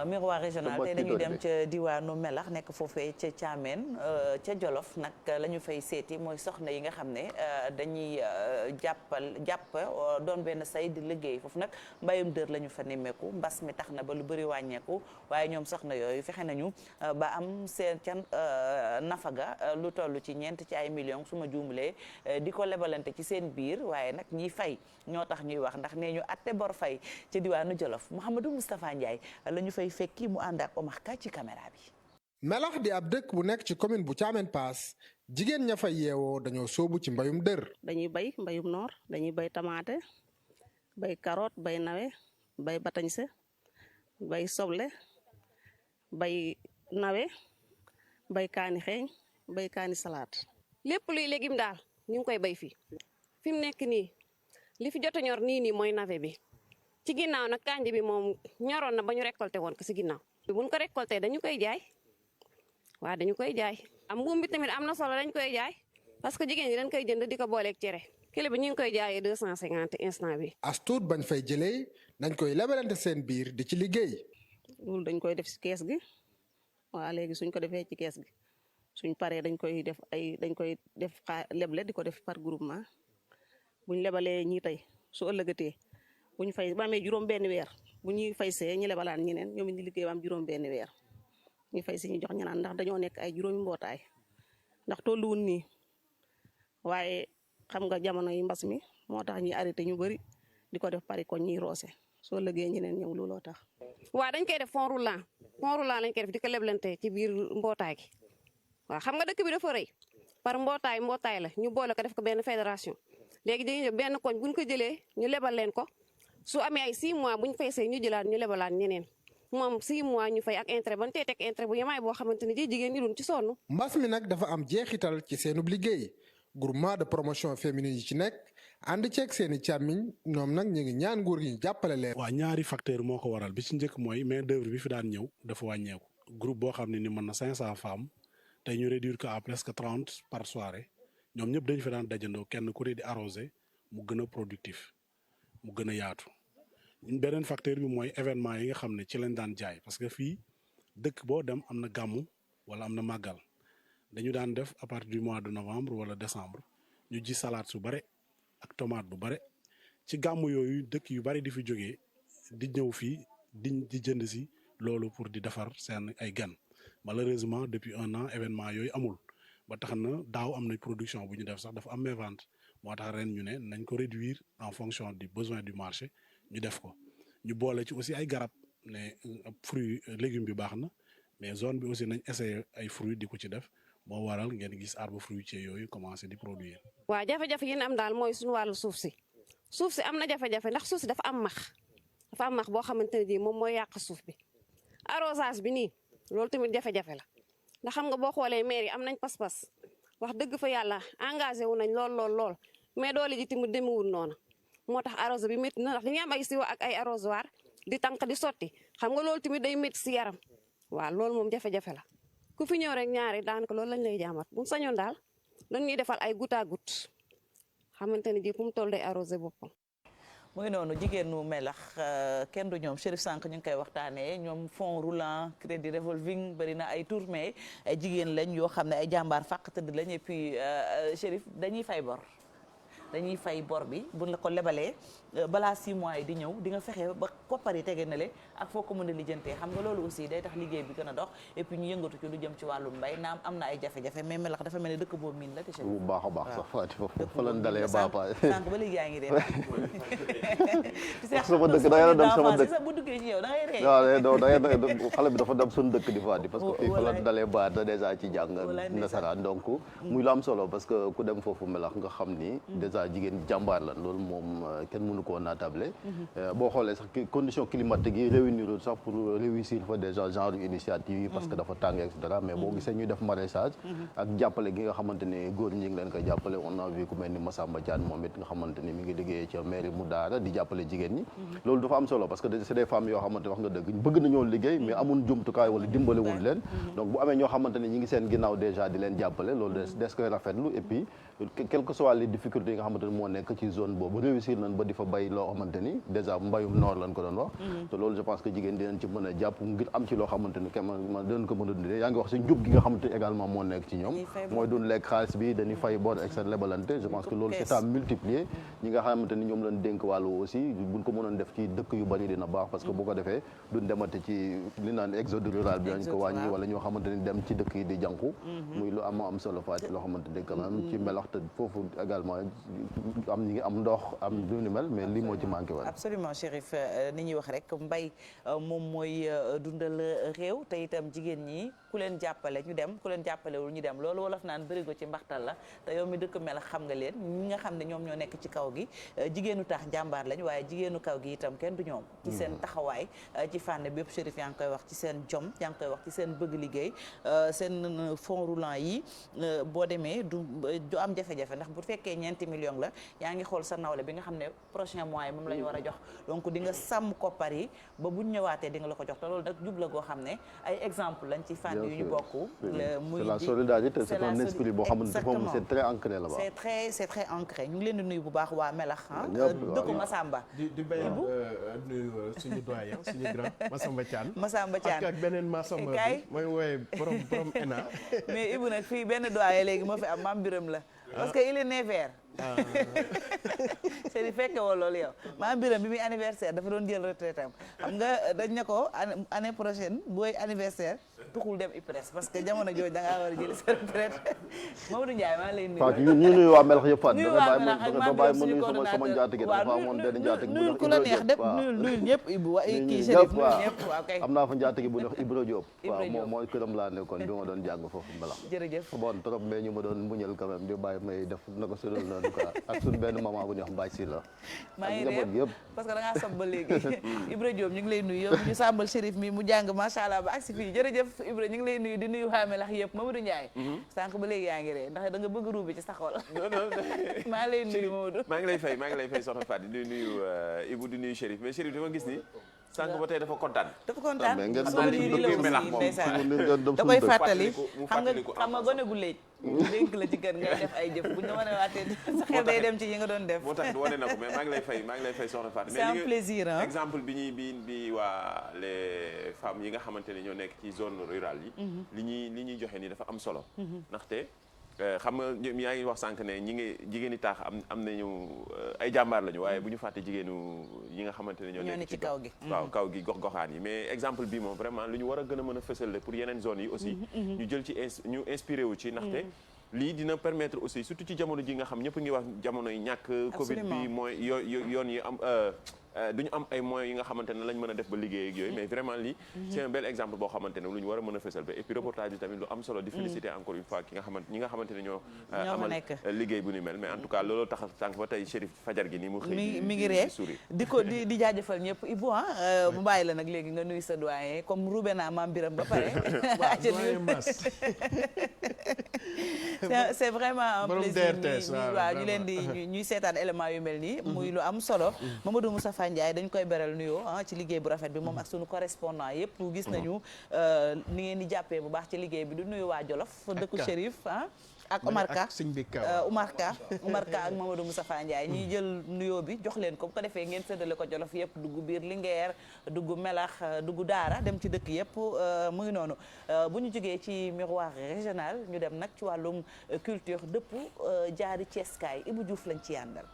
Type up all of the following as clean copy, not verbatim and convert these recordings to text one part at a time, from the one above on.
miroir régional tey dañuy dem ca diwaanu Melax nekk foofee ca Thiamène ca Jolof nag la ñu fay seeti mooy soxna yi nga xam ne dañuy jàpp doon benn say di liggéey foofu nag mbayum dër la ñu fa nemmeeku mbas mi tax na ba lu bëri wàññeeku waaye ñoom soxna yooyu fexe nañu ba am seen can nafaga lu toll ci ñeent ci ay millions su ma juumlee di ko lebalante ci seen biir waaye nag ñiy fay ñoo tax ñuy wax ndax nee ñu atte bor fay ca diwaanu Jolof Mouhamadou Moustapha Ndiaye la ñu fay fekki mu ànd ak Omar Ka ci caméra bi. Melax di ab dëkk bu nekk ci commune bu Thiamène Pass jigéen ña fay yeewoo dañoo sóobu ci mbayum dër. dañuy bay mbayum noor dañuy bay tamaate bay carotte bay nawe bay batañse bay soble bay nawe bay kaani xeeñ bay kaani salaat. lépp luy légume daal ñu ngi koy bay fii fi mu nekk nii li fi jot a ñor nii mooy nawe bi ci ginnaaw nag kànja bi moom ñoroon na ba ñu récolté woon ko si ginnaaw. buñ ko récolté dañu koy jaay waaw dañu koy jaay. am mbuum bi tamit am na solo dañ koy jaay parce que jigéen ñi dañ koy jënd di ko booleeg cere kilo bi ñu ngi koy jaayee 250 instant bi. as tuut bañ fay jëlee dañ koy lebalante seen biir di ci liggéey. loolu dañ koy def si kees gi waaw léegi suñ ko defee ci kees gi suñ paree dañ koy def leble di ko def par groupement buñ lebalee ñii tey su ëllëgatee buñ fay ba amee juróom benn weer bu ñuy fay see ñu lebalaan ñeneen ñoom ñu liggéey ba am juróom benn weer ñu fay si ñu jox ñenaan ndax dañoo nekk ay juróomi mbootaay ndax tolluwun nii waaye xam nga jamono yi mbas mi moo tax ñuy arrêté ñu bëri di ko def pari ko ñuy roose soo lëggee ñeneen ñëw looloo tax. waaw dañ koy def fond roulant lañ koy def di ko leblante ci biir mbootaay gi waaw xam nga dëkk bi dafa rëy par mbootaay la ñu boole ko def ko benn fédération léegi dañuy benn koñ buñ ko jëlee ñu lebal leen ko su amee ay 6 mois buñ fay see ñu jëlaat ñu lebalaat ñeneen moom 6 mois ñu fay ak intérêt ban tey teg intérêt bu yemaay boo xamante ni jigéen ñi duñ ci sonn. mbas mi nag dafa am jeexital ci seenub liggéey groupement de promotion féminine yi ci nekk ànd ceeg seen i càmmiñ ñoom nag ñu ngi ñaan nguur gi ñu jàppale leen. waaw ñaari facteur moo ko waral bi ci njëkk mooy main d'œuvre bi fi daan ñëw dafa wàññeeku groupe boo xam ne ni mën na 500 femmes tey ñu réduire ko à presque 30 par soirée ñoom ñëpp dañu fi daan dajandoo kenn ku ne di arrosé mu gën a productif mu gën a yaatu. beneen facteur bi mooy événement yi nga xam ne ci lañ daan jaay parce que fii dëkk boo dem am na gàmmu wala am na màggal dañu daan def à partir du mois de novembre wala décembre ñu ji salade su bare ak tomate bu bare ci gàmmu yooyu dëkk yu bari di fi jógee di ñëw fii di jënd si loolu pour di defar seen ay gan malheureusement depuis 1 an événement yooyu amul ba tax na daaw am na production bu ñu def sax dafa am mévente moo tax ren ñu ne nañ ko réduire en fonction du besoin du marché ñu def ko ñu boole ci aussi ay garab ne fruit légume bi baax na mais zone bi aussi nañ essayer ay fruits di ko ci def moo waral ngeen gis arbre fruitier yooyu commencé di produire. waaw jafe-jafe yi am daal mooy suñu wàllu suuf si am na jafe-jafe ndax suuf si dafa am max boo xamante ne bii moom mooy yàq suuf bi arrosage bi nii loolu tamit jafe-jafe la ndax xam nga boo xoolee maire yi am nañ pas-pas wax dëgg fa yàlla engagé wu nañ lool mais doole ji tamit demewul noonu moo tax arrosé bi métti na ndax dañuy am ay siwo ak ay arrosoir di tànk di sotti xam nga loolu tamit day métti si yaram waaw loolu moom jafe-jafe la ku fi ñëw rek ñaari daanaka loolu lañ lay jaamat bu sañoon daal dañ ñuy defal ay goutte à goutte xamante ne ji fu mu toll day arrosé boppam. muy noonu jigéenu Melax kenn du ñoom Chérif sànq ñu ngi koy waxtaanee ñoom fond roulant crédit revolving bari na ay tour mais ay jigéen lañ yoo xam ne ay jàmbaar fàq tëdd lañ et puis Chérif dañuy fay bor bi buñ la ko lebalee balaa 6 mois yi di ñëw di nga fexe ba koppar yi tege na le ak foo ko mën a lijjantee xam nga loolu aussi day tax liggéey bi gën a dox et puis ñu yëngatu ci lu jëm ci wàllum mbay naam am na ay jafe-jafe mais Melax dafa mel ni dëkk boobu miin la te bu baax a baax sax Fati foofu fa lañ dalee baapaay sànq ba léegi yaa ngi ree sama dëkk da ngay dem sama dëkk bu duggee ci yow da ngay ree waaw da ngay xale bi dafa dem suñu dëkk di Fati parce que fii fa lañ dalee baax déjà ci jàng nasaraan donc muy lu am solo parce que ku dem foofu Melax nga xam ni déjà jigéen jàmbaar la loolu moom kenn mënu koo naatable boo xoolee sax condition climatique yi réunir sax pour réussir fa déjà genre initiative yi parce que dafa tàng et cetera mais boo gisee ñuy def maraîchage ak jàppale gi nga xamante ni góor ñi ngi leen koy jàppale on a vu ku mel ni Massamba Diagne moom it nga xamante ni mi ngi liggéeyee ci mairie mu daara di jàppale jigéen ñi loolu dafa am solo parce que c'est des femmes yoo xamante wax nga dëgg bëgg nañoo liggéey mais amun jumtukaay wala dimbalewul leen donc bu amee ñoo xamante ni ñi ngi seen ginnaaw déjà di leen jàppale loolu des koy rafetlu et puis quelles que soient les difficultés yi nga xamante ni moo nekk ci zone boobu réussir nañ ba di fa bay loo xamante ni déjà mbayum noor lañ ko doon wax te loolu je pense que jigéen dinañ ci mën a jàpp ngir am ci loo xamante ni kenn dinañ ko mën a dundee yaa ngi wax si njub gi nga xamante ni également moo nekk ci ñoom mooy doon lekk xaalis bi dañuy fay bor et cetera lebalante je pense que loolu c'est à multiplier ñi nga xamante ni ñoom lañ dénk wàllu aussi buñ ko mënoon def ci dëkk yu bari dina baax parce que bu ko defee duñ demati ci li naan exode rural bi dañ ko wàññi wala ñoo xamante ni dem ci dëkk yi di jànku muy lu am solo faati loo xamante ni quand même ci melax te foofu également am ñi ngi am ndox am lu ni mel mais lii moo ci manqué woon absolument Chérif ni ñuy wax rek mbay moom mooy dundal réew te itam jigéen ñi ku leen jàppale ñu dem ku leen jàppalewul ñu dem loolu wolof naan bërigo ci mbaxtal la te yow mi dëkk melax xam nga leen ñi nga xam ne ñoom ñoo nekk ci kaw gi jigéenu tax jàmbaar lañ waaye jigéenu kaw gi itam kenn du ñoom ci seen taxawaay ci fànn bépp Chérif yaa ngi koy wax ci seen jom yaa ngi koy wax ci seen bëgg liggéey seen fond roulant yi boo demee du am jafe-jafe ndax bu fekkee ñeenti million la yaa ngi xool sa nawle bi nga xam ne prochain mois yi moom la ñu war a jox donc di nga sàmm koppar yi ba buñ ñëwaatee di nga la ko jox te loolu nag jubla goo xam ne ay exemple lañ ci fànn yu ñu bokk muy c'est la solidarité c'est un esprit boo xamante ni c'est très ancré là-bas c'est très ancré ñu ngi leen di nuyu bu baax waa Melax dëkku Massamba di bay nuyu suñu doyen suñu grand Massamba Thiane ak beneen Massamba bi mooy wooye borom ENA mais Ibou nag fii benn doyen léegi moo fi am Mame Birame la parce que il est né vert c'est di fekke woo loolu yow Mame Birame bi muy anniversaire dafa doon jël retraite am xam nga dañ ne ko année prochaine booy anniversaire tuxul dem IPRES parce que jamono jooju da ngaa war a jël sa retraite Mamadou Ndiaye maa lay nuyu Fatou ñu nuyu waa Melax yëpp Fatou da bàyyi ma nuyu sama njaatige dafa amoon benn njaatige nuyul ku la neex def nuyul ñëpp Ibou wa kii Chérif nuyul ñëpp waaw kay am naa fa njaatige bu ñuy wax Ibra Diop waaw moom mooy këram laa nekkoon bi ma doon jàng foofu Melax jërëjëf bon trop mais ñu ma doon muñal quand même di bàyyi may def na ko sudul noonu quoi ak suñu benn maman bu ñuy wax Mbaye Sylla maa ngi réer parce que da ngaa sob ba léegi Ibra Diop ñu ngi lay nuyu yow ñu sàmbal Chérif mi mu jàng macha allah ba agsi fii jërëjëf Ibra ñu ngi lay nuyu di nuyu waa Melax yëpp Mamadou Ndiaye sànq ba léegi yaa ngi ree ndax da nga bëgg ruubi ci sa xol maa lay nuyu Mamadou maa ngi lay fay soxna Fatou di nuyu Ibou di nuyu Chérif mais Chérif dama gis ni sànq ba tey dafa kontaan da koy fàttali xam nga gone gu léej dénk la ci kër ngay def ay jëf bu ñu wane waatee sa xel day dem ci yi nga doon def moo tax wane na ko mais maa ngi lay fay soxna Fatou c'est un plaisir exemple bi waa les femmes yi nga xamante ne ñoo nekk ci zone rurale yi li ñuy joxe ni dafa am solo ndaxte xam nga yaa ngi wax sànq ne jigéeni taax am nañu ay jàmbaar lañu waaye bu ñu fàtte jigéenu yi nga xamante ne ñoo nekk ci kaw gi waaw kaw gi gox-goxaan yi mais exemple bi moom vraiment lu ñu war a gën a mën a fësal pour yeneen zones yi aussi ñu jël ci ñu inspiré wu ci ndaxte lii dina permettre aussi surtout ci jamono ji nga xam ñëpp ngi wax jamono yi ñàkk Covid bi mooy yoon yi am duñu am ay moyens yi nga xamante ne lañ mën a def ba liggéey ak yooyu mais vraiment lii c'est un bel exemple boo xamante ne lu ñu war a mën a fësal ba et puis reportage bi tamit lu am solo di féliciter encore une fois ñi nga xamante ne ñoo amal liggéey bu ni mel mais en tout cas loolu tax tànk ba tey Chérif fajar gi nii mu xëy mi ngi ree di jaajëfal ñëpp Ibou mu bàyyi la nag léegi nga nuyu sa doyen comme roube naa Mame Birame ba pare c'est vraiment un plaisir waaw ñu leen di ñuy seetaan élément yu mel nii muy lu am solo Mamadou Moustapha Ndiaye dañ koy beral nuyoo ci liggéey bu rafet bi moom ak sunu correspondant yëpp gis nañu ni ngeen di jàppee bu baax ci liggéey bi du nuyu waa Jolof dëkku Chérif ak Omar Ka ak Mamadou Moustapha Ndiaye ñiy jël nuyoo bi jox leen ko bu ko defee ngeen séddale ko Jolof yëpp dugg biir Linguère dugg Melax dugg Daara dem ci dëkk yëpp mu ngi noonu bu ñu jógee ci miroir régional ñu dem nag ci wàllum culture dëpp jaari Ceeskaay Ibou Diouf lañ ci yàndal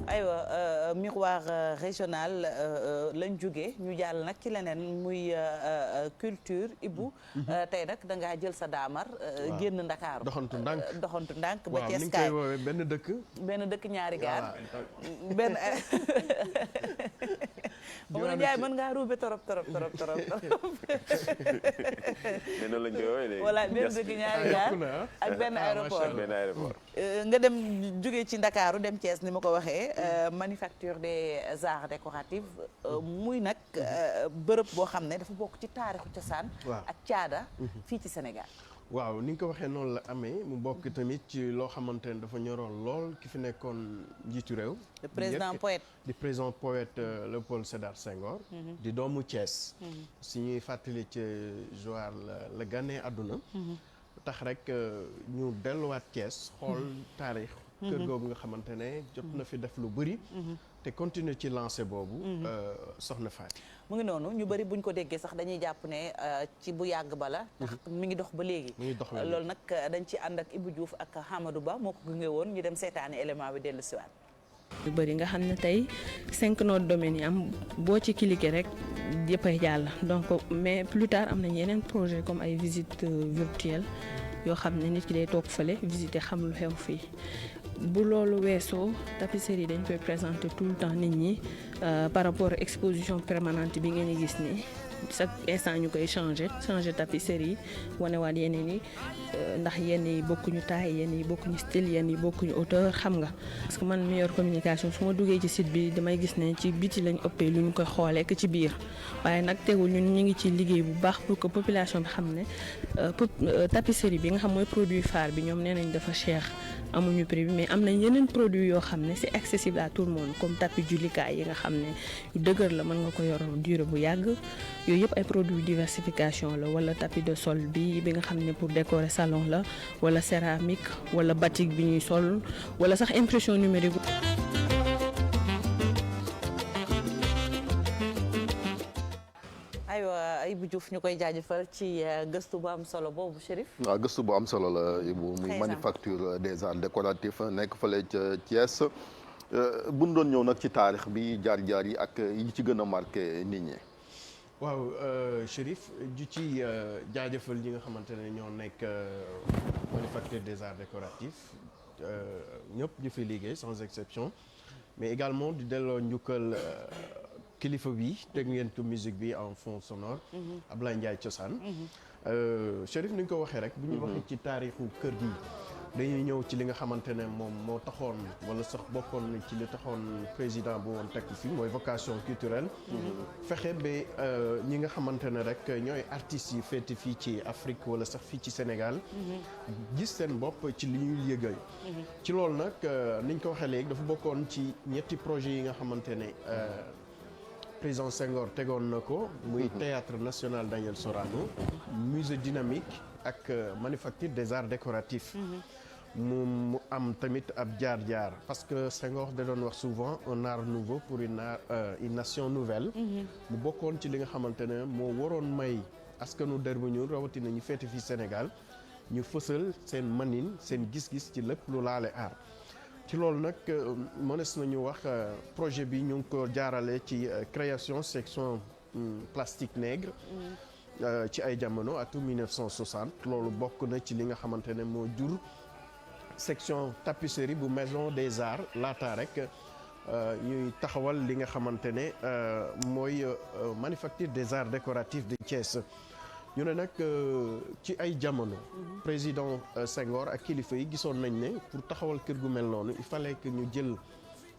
aywa miroir régional lañ jógee ñu jàll nag ci leneen muy culture Ibou tey nag da ngaa jël sa daamar génn Ndakaaru doxantu ndànk ba Cees kaay benn dëkk ñaari gaar benn Mamadou Ndiaye mën ngaa ruube torop mais noonu lañ koy woowee léegi voilà benn dëkk ñaari gaar ak benn aéroport nga dem jógee ci Ndakaaru dem Cees ni ma ko waxee manufacture des arts décoratifs muy nag bërëb boo xam ne dafa bokk ci taarixu cosaan ak caada fii ci Sénégal waaw ni nga ko waxee noonu la amee mu bokk tamit ci loo xamante ne dafa ñoroon lool ki fi nekkoon njiitu réew. le président poète di président poète Léopold Sédar Senghor. di doomu Thiès. si ñuy fàttali ci Joal la ganee àdduna. tax rek ñu delluwaat Thiès xool taarix. kër googu nga xamante ne jot na fi def lu bëri. te continuer ci lancé boobu. soxna Faty. mu ngi noonu ñu bëri buñ ko déggee sax dañuy jàpp ne ci bu yàgg bala tax mi ngi dox ba léegi loolu nag dañ ci ànd ak Ibou Diouf ak Hamadou Ba moo ko gunge woon ñu dem seetaani élément bi dellu siwaat yu bëri nga xam ne tey 5 noms de domaine yi am boo ci cliquer rek yëppay jàll donc mais plus tard am nañ yeneen projet comme ay visite virtuelle yoo xam ne nit ki day toog fële visiter xam lu xew fii bu loolu weesoo tapisserie dañ koy présenter tout le temps nit ñi par rapport à exposition permanente bi ngeen di gis nii chaque instant ñu koy changer tapisserie yi wanewaat yeneen yi ndax yenn yi bokkuñu taille yenn yi bokkuñu style yenn yi bokkuñu hauteur xam nga. parce que man mi yor communication su ma duggee ci site bi damay gis ne ci biti lañ ëppee lu ñu koy xoolee que ci biir waaye nag tegul ñun ñu ngi ci liggéey bu baax pour que population bi xam ne tapisserie bi nga xam mooy produit phare bi ñoom nee nañ dafa cher. amuñu prix bi mais am nañ yeneen produit yoo xam ne c'est accessible à tout le monde comme tapis jullikaay yi nga xam ne yu dëgër la mën nga ko yor durée bu yàgg yooyu yëpp ay produits diversification la wala tapis de sol bi nga xam ne pour décorer salon la wala céramique wala batik bi ñuy sol wala sax impression numérique. aywa Ibou Diouf ñu koy jaajëfal ci gëstu bu am solo boobu Chérif. waaw gëstu bu am solo la Ibou muy manufacture des arts décoratifs nekk fële ca Thiès bu ñu doon ñëw nag ci taarix bi jaar-jaar yi ak yi ci gën a marqué nit ñi. waaw Chérif ju ci jaajëfal ñi nga xamante ne ñoo nekk manufacture des arts décoratifs ñëpp ñu fi liggéey sans exception mais également di delloo njukkal. kilifa bi teg ngeen ko musique bi en fond sonore Ablaye Ndiaye cosaan Chérif ni nga ko waxee rek bu ñu waxee ci taarixu kër gi dañuy ñëw ci li nga xamante ne moom moo taxoon wala sax bokkoon ci li taxoon président bu woon teg fi mooy vocation culturelle fexe ba ñi nga xamante ne rek ñooy artistes yi féete fii ci Afrique wala sax fii ci Sénégal gis seen bopp ci li ñuy yëgal ci loolu nag niñ ko waxee léegi dafa bokkoon ci ñetti projet yi nga xamante ne président Senghor tegoon na ko muy théâtre national Daniel Sorano musée dynamique ak manufacture des arts décoratifs mu am tamit ab jaar-jaar parce que Senghor da doon wax souvent un art nouveau pour une nation nouvelle mu bokkoon ci li nga xamante ne moo waroon may askanu der bu ñuul rawatina ñu féete fii Sénégal ñu fësal seen manin seen gis-gis ci lépp lu laale art ci loolu nag mënees nañu wax projet bi ñu ngi ko jaarale ci création section plastique nègre ci ay jamono atum 1960 loolu bokk na ci li nga xamante ne moo jur section tapisserie bu maison des arts laata rek ñuy taxawal li nga xamante ne mooy manufacture des arts décoratifs de Thiès ñu ne nag ci ay jamono président Senghor ak kilifa yi gisoon nañ ne pour taxawal kër gu mel noonu il fallait que ñu jël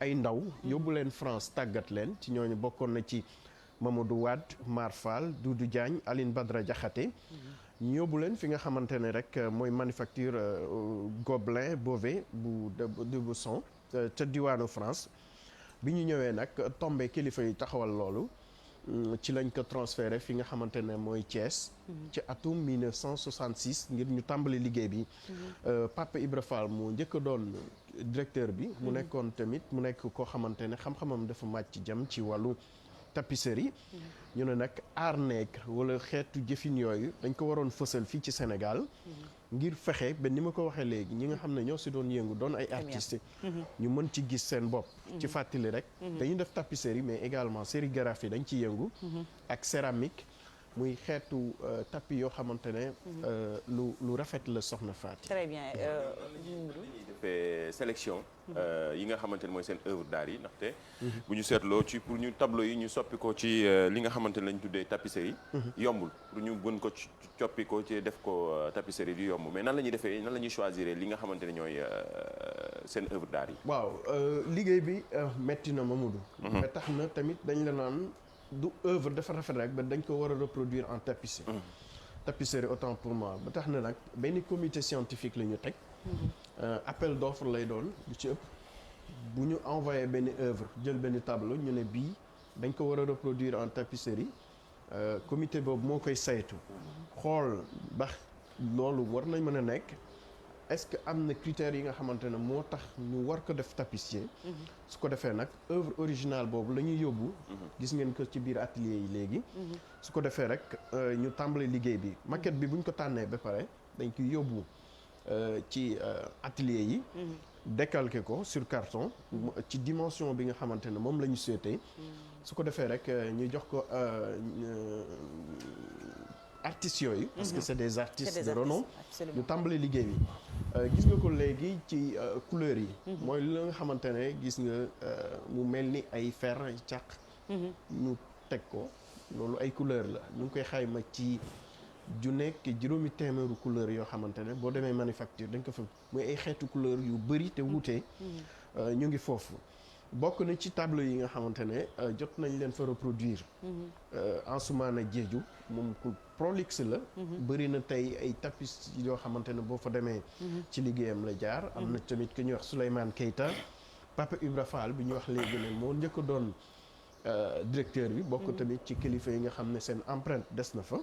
ay ndaw yóbbu leen France tàggat leen ci ñooñu bokkoon na ci Mamadou Wade Mar Fall Doudou Diagne Aline Badara Diakhaté ñu yóbbu leen fi nga xamante ne rek mooy manufacture Gobelin Beauvais bu Dubusson ca diwaanu France bi ñu ñëwee nag tombé kilifa yi taxawal loolu ci lañ ko transféré fi nga xamante ne mooy Thiès ci atum 1966 ngir ñu tàmbali liggéey bi Papa Ibra Fall mu njëkk a doon directeur bi mu nekkoon tamit mu nekk koo xamante ne xam-xamam dafa màcc jëm ci wàllu tapisserie ñu ne nag art nègre wala xeetu jëfin yooyu dañ ko waroon fësal fii ci Sénégal ngir fexe ba ni ma ko waxee léegi ñi nga xam ne ñoo si doon yëngu doon ay artistes ñu mën ci gis seen bopp ci fàttali rek dañuy def tapisserie mais également sérigraphie dañ ci yëngu ak céramique muy xeetu tapis yoo xamante ne lu rafet la soxna Faty. Très bien. defee sélection yi nga xamante ne mooy seen œuvre d'art yi ndaxte bu ñu seetloo ci pour ñu tableau yi ñu soppi ko ci li nga xamante ne lañ tuddee tapisserie yombul pour ñu gën ko coppi ko ci def ko tapisserie di yomb mais nan la ñuy defee nan la ñuy choisir li nga xamante ne ñooy seen œuvre d'art yi. waaw liggéey bi metti na Mamadou. mais tax na tamit dañ la naan du œuvre dafa rafet rek ba dañ ko war a reproduire en tapisserie. tapisserie autant pour moi ba tax na nag benn comité scientifique la ñu teg appel d'offre lay doon lu ci ëpp bu ñu envoyé benn œuvre jël benn tableau ñu ne bii dañ ko war a reproduire en tapisserie comité boobu moo koy saytu xool ba loolu war nañ mën a nekk est-ce que am na critères yi nga xamante ne moo tax ñu war ko def tapissier su ko defee nag œuvre originale boobu la ñuy yóbbu gis ngeen ko ci biir atelier yi léegi su ko defee rek ñu tàmbali liggéey bi maquette bi bu ñu ko tànnee ba pare dañ koy yóbbu ci atelier yi décalquer ko sur carton ci dimension bi nga xamante ne moom la ñu souhaité su ko defee rek ñu jox ko artistes yooyu parce que c'est des artistes de renom ñu tàmbali liggéey bi gis nga ko léegi ci couleurs yi mooy li nga xamante ne gis nga mu mel ni ay fer ay càq ñu teg ko loolu ay couleurs la ñu ngi koy xayma ci ju nekk juróomi téeméeru couleurs yoo xamante ne boo demee manufacture dañ ko fa muy ay xeetu couleurs yu bëri te wuute ñu ngi foofu bokk na ci tableau yi nga xamante ne jot nañ leen fa reproduire Ansoumana Diédhiou moom ku prolixe la bëri na tey ay tapis yoo xamante ne boo fa demee ci liggéeyam la jaar am na tamit ku ñuy wax Souleymane Keita Papa Ibra Fall bi ñu wax léegi ne moo njëkk a doon directeur bi bokk tamit ci kilifa yi nga xam ne seen empreinte des na fa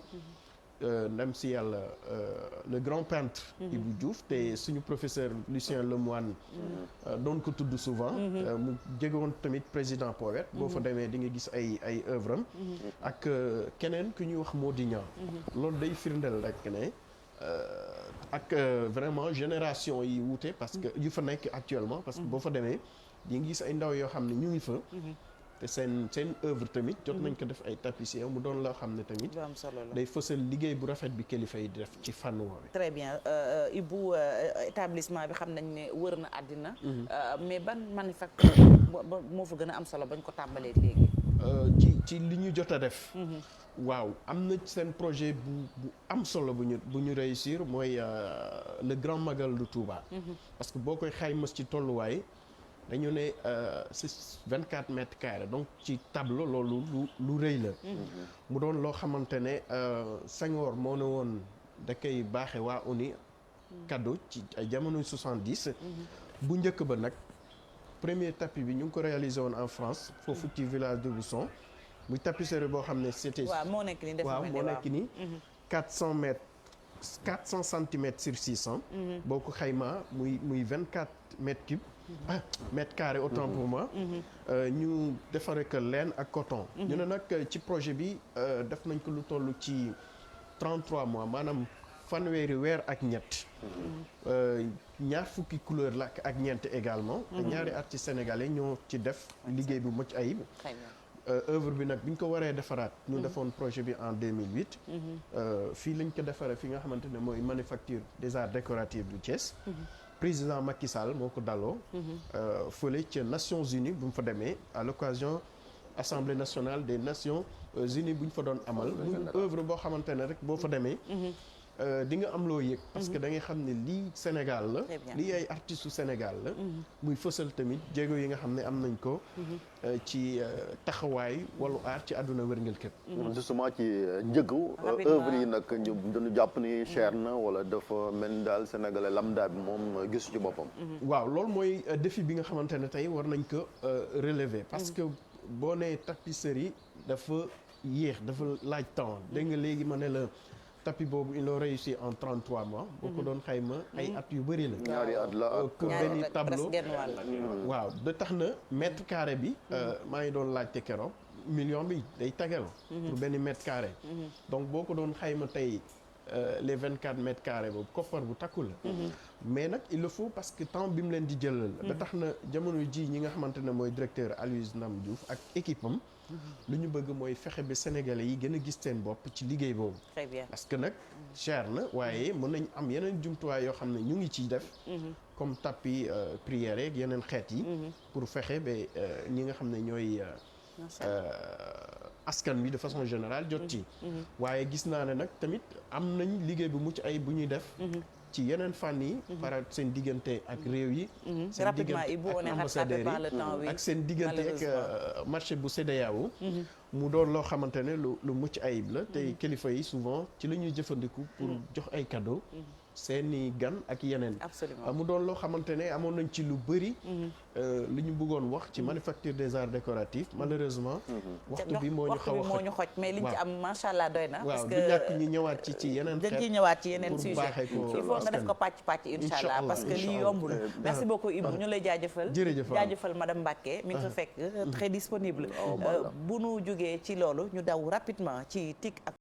ndem si yàlla le grand peintre Ibou Diouf te suñu professeur Lucien Lemoine doon ko tudd souvent mu jegoon tamit président poète boo fa demee di nga gis ay œuvre am ak keneen ku ñuy wax Modignan loolu day firndeel rek ne ak vraiment génération yi wuute parce que yu fa nekk actuellement parce que boo fa demee di nga gis ay ndaw yoo xam ne ñu ngi fa te seen œuvre tamit jot nañ ko def ay tapissier mu doon loo xam ne tamit day fësal liggéey bu rafet bi kilifa yi di def ci fànn woowu. très bien Ibou établissement bi xam nañ ne wër na àddina mais ban manufacture moo fa gën a am solo bañ ko tàmbalee léegi ci li ñu jot a def waaw am na seen projet bu am solo bu ñu réussir mooy le grand magal de Touba parce que boo koy xayma ci tolluwaay dañu ne c'est 24 mètres carrés donc ci tableau loolu lu rëy la mu doon loo xamante ne Senghor moo ne woon da koy baaxe waa ONU cadeau ci ay jamono 70 bu njëkk ba nag premier tapis bi ñu ngi ko réalisé woon en France foofu ci village de Bousson muy tapisserie boo xam ne c'était waaw moo nekk nii waaw moo nekk nii 400 mètres 400 centimètres sur 600 boo ko xaymaa muy 24 mètres cubes mètre carré autant pour moi ñu defaree que laine ak coton ñu ne nag ci projet bi def nañ ko lu toll ci 33 mois maanaam fanweeri weer ak ñett ñaar fukki couleur la ak ñeent également te ñaari artistes sénégalais ñoo ci def liggéey bu mucc ayib œuvre bi nag bi ñu ko waree defaraat ñu defoon projet bi en 2008 fii lañ ko defaree fi nga xamante ne mooy manufacture des arts décoratifs du Thiès président Macky Sall moo ko daloo fële ca Nations Unies bu mu fa demee à l'occasion Assemblée nationale des Nations Unies bu ñu fa doon amal muy œuvre boo xamante ne rek boo fa demee di nga am loo yëg parce que da ngay xam ne lii Sénégal la lii ay artistes Sénégal la muy fësal tamit jéego yi nga xam ne am nañ ko ci taxawaay wàllu aar ci àdduna wërngël képp justement ci njëgu œuvre yi nag ñu dañu jàpp ni cher na wala dafa mel ni daal sénégalais lambda bi moom gisu ci boppam waaw loolu mooy défi bi nga xamante ne tey war nañ ko relever parce que boo nee tapisserie dafa yéex dafa laaj temps dégg nga léegi ma ne la tapis boobu ils l'ont réussi en 33 mois boo ko doon xayma ay at yu bëri la ñaari at la pour benn tableau waaw da tax na mètre carré bi maa ngi doon laajte keroog million bi day tagal pour benn mètre carré donc boo ko doon xayma tey les 24 mètres carrés boobu koppar bu takku la mais nag il le faut parce que temps bi mu leen di jëlal ba tax na jamono ji ñi nga xamante ne mooy directeur Aloyse Nam Diouf ak équipe am lu ñu bëgg mooy fexe ba sénégalais yi gën a gis seen bopp ci liggéey boobu parce que nag cher na waaye mën nañ am yeneen jumtuwaay yoo xam ne ñu ngi ciy def comme tapis prière yeeg yeneen xeet yi pour fexe ba ñi nga xam ne ñooy askan wi de façon générale jot ci waaye gis naa ne nag tamit am nañ liggéey bu mucc ay bu ñuy def ci yeneen fànn yi. par seen diggante ak réew yi. seen rapidement diggante Ibou, on est ak rattrapé ambassadeurs par le temps, oui. yi ak seen diggante ak Malheureusement. marché bu CEDEAO. mu doon loo xamante ne lu mucc ayib la te kilifa yi souvent ci la ñuy jëfandiku pour jox ay cadeaux. seeni gan ak yeneen. Absolument. mu doon loo xamante ne amoon nañ ci lu bëri. li ñu bëggoon wax ci manufacture des arts décoratifs malheureusement. waxtu bi moo ñu xaw a xoj mais liñ ci am macha allah doy na. parce waaw que du ñàkk ñu ñëwaat ci yeneen dañ ciy ñëwaat ci yeneen pour sujet baaxee ko il faut nga def ko pàcc incha allah parce que lii yombul. merci beaucoup Ibou ñu lay jaajëfal. jërëjëf jaajëfal madame Mbacké mi ngi fa fekk très disponible. bu nu jógee ci loolu ñu daw rapidement ci TIC ak